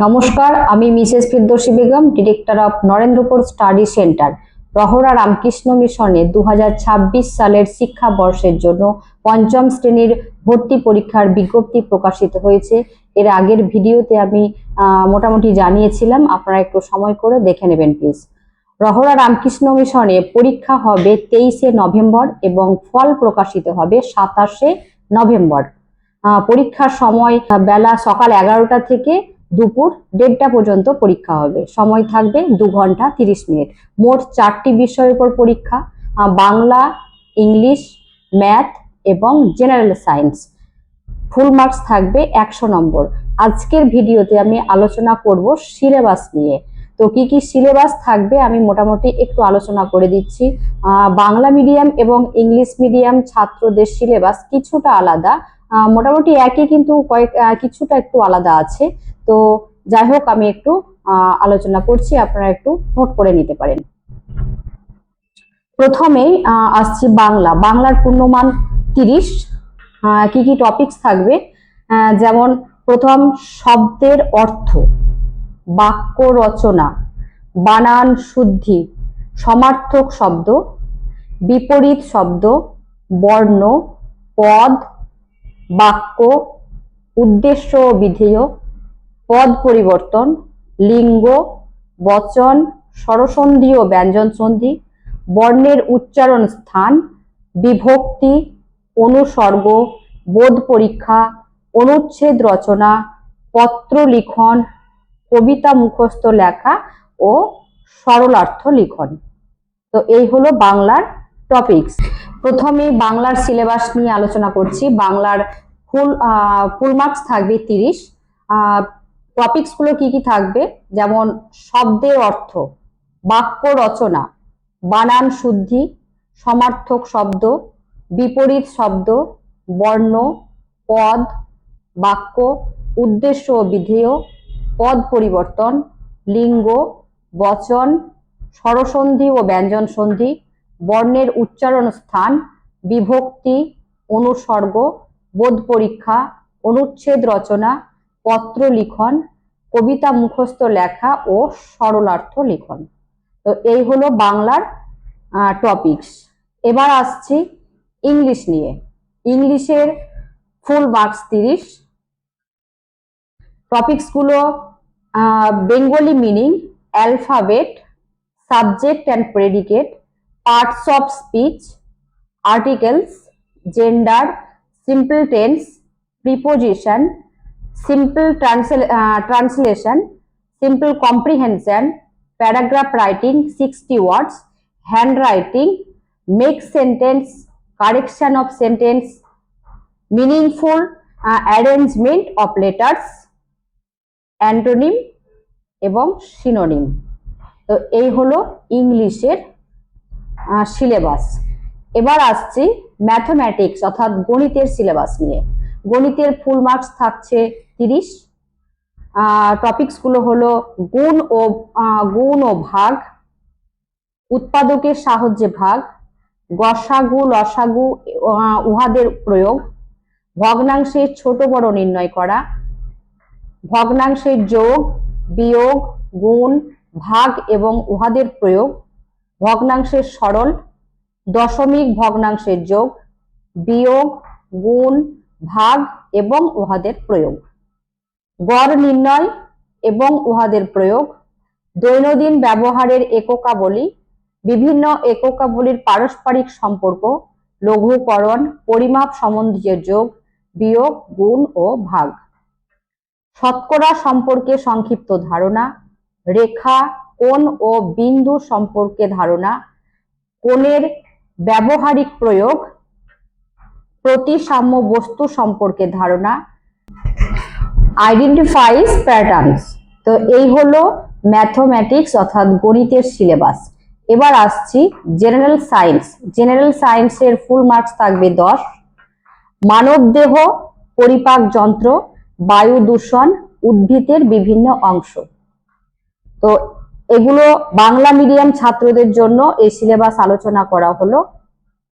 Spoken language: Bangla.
নমস্কার, আমি Mrs Firdousi Begum, director of Narendrapur study centre. Rahara Ramakrishna মিশনে 2026 সালের শিক্ষাবর্ষের জন্য পঞ্চম শ্রেণীর ভর্তি পরীক্ষার বিজ্ঞপ্তি প্রকাশিত হয়েছে। এর আগের ভিডিওতে আমি মোটামুটি জানিয়েছিলাম, আপনারা একটু সময় করে দেখে নেবেন প্লিজ। রহরা রামকৃষ্ণ মিশনে পরীক্ষা হবে 23শে নভেম্বর এবং ফল প্রকাশিত হবে 27শে নভেম্বর। পরীক্ষার সময় বেলা সকাল 11টা থেকে দুপুর 1:30টা পর্যন্ত পরীক্ষা হবে। সময় থাকবে 2 ঘন্টা 30 মিনিট। মোট 4টি বিষয়ের উপর পরীক্ষা: বাংলা, ইংলিশ, ম্যাথ এবং জেনারেল সায়েন্স। ফুল মার্কস থাকবে 100 নম্বর। আজকের ভিডিওতে আমি আলোচনা করব সিলেবাস নিয়ে। তো কি কি সিলেবাস থাকবে আমি মোটামুটি একটু আলোচনা করে দিচ্ছি। বাংলা মিডিয়াম এবং ইংলিশ মিডিয়াম ছাত্রদের সিলেবাস কিছুটা আলাদা, মোটামুটি একই, কিন্তু কিছুটা একটু আলাদা আছে। তো যাই হোক, আমি একটু আলোচনা করছি, আপনারা একটু নোট করে নিতে পারেন। প্রথমেই আসছি বাংলার পূর্ণমান 30। কি কি টপিকস থাকবে, যেমন প্রথম শব্দের অর্থ, বাক্য রচনা, বানান শুদ্ধি, সমার্থক শব্দ, বিপরীত শব্দ, বর্ণ, পদ, বাক্য, উদ্দেশ্য ও বিধেয়, পদ পরিবর্তন, লিঙ্গ, বচন, স্বরসন্ধি ও ব্যঞ্জন সন্ধি, বর্ণের উচ্চারণ স্থান, বিভক্তি, অনুসর্গ, বোধ পরীক্ষা, অনুচ্ছেদ রচনা, পত্র লিখন, কবিতা মুখস্থ লেখা ও সরলার্থ লিখন। তো এই হলো বাংলার টপিকস। প্রথমে বাংলার সিলেবাস নিয়ে আলোচনা করছি। বাংলার ফুল মার্কস থাকবে 30। টপিকস গুলো কি কি থাকবে, যেমন শব্দের অর্থ, বাক্য রচনা, বানান শুদ্ধি, সমার্থক শব্দ, বিপরীত শব্দ, বর্ণ, পদ, বাক্য, উদ্দেশ্য ও বিধেয়, পদ পরিবর্তন, লিঙ্গ, বচন, স্বরসন্ধি ও ব্যঞ্জন সন্ধি, বর্ণের উচ্চারণ স্থান, বিভক্তি, অনুসর্গ, বোধ পরীক্ষা, অনুচ্ছেদ রচনা, পত্র লিখন, কবিতা মুখস্থ লেখা ও সরলার্থ লিখন। তো এই হলো বাংলার টপিকস। এবার আসছি ইংলিশ নিয়ে। ইংলিশের ফুল মার্কস 30। টপিকস গুলো Bengali meaning, alphabet, subject and predicate, parts of speech, articles, gender, simple tense, preposition, simple translation, simple comprehension, paragraph writing 60 words, handwriting, make sentence, correction of sentence, meaningful arrangement of letters, antonym এবং synonym। তো এই হলো ইংলিশের সিলেবাস। এবার আসছি ম্যাথমেটিক্স অর্থাৎ গণিতের সিলেবাস নিয়ে। গণিতের ফুল মার্কস থাকছে 30। টপিকস গুলো হলো গুণ ও ভাগ, উৎপাদকের সাহায্যে ভাগ, গসাগু লসাগু উহাদের প্রয়োগ, ভগ্নাংশের ছোট বড় নির্ণয় করা, ভগ্নাংশের যোগ, বিয়োগ, গুণ, ভাগ এবং উহাদের প্রয়োগ, ভগ্নাংশের সরল, দশমিক ভগ্নাংশের যোগ, বিয়োগ, গুণ, ভাগ এবং উহাদের প্রয়োগ, গড় নির্ণয় এবং উহাদের প্রয়োগ, দৈনন্দিন ব্যবহারের এককাবলী, বিভিন্ন এককাবলীর পারস্পরিক সম্পর্ক, লঘুকরণ, পরিমাপ সম্বন্ধীয় যোগ, বিয়োগ, গুণ ও ভাগ, শতকরা সম্পর্কে সংক্ষিপ্ত ধারণা, রেখা, কোণ ও বিন্দু সম্পর্কে ধারণা, কোণের ব্যবহারিক প্রয়োগ, প্রতিসাম্য বস্তু সম্পর্কে ধারণা, আইডেন্টিফাইজ প্যাটার্নস। তো এই হলো ম্যাথমেটিক্স অর্থাৎ গণিতের সিলেবাস। এবার আসছি জেনারেল সায়েন্স। জেনারেল সায়েন্সের ফুল মার্কস থাকবে 10। মানব দেহ, পরিপাক যন্ত্র, বায়ু দূষণ, উদ্ভিদের বিভিন্ন অংশ। তো এগুলো বাংলা মিডিয়াম ছাত্রদের জন্য এই সিলেবাস আলোচনা করা হলো।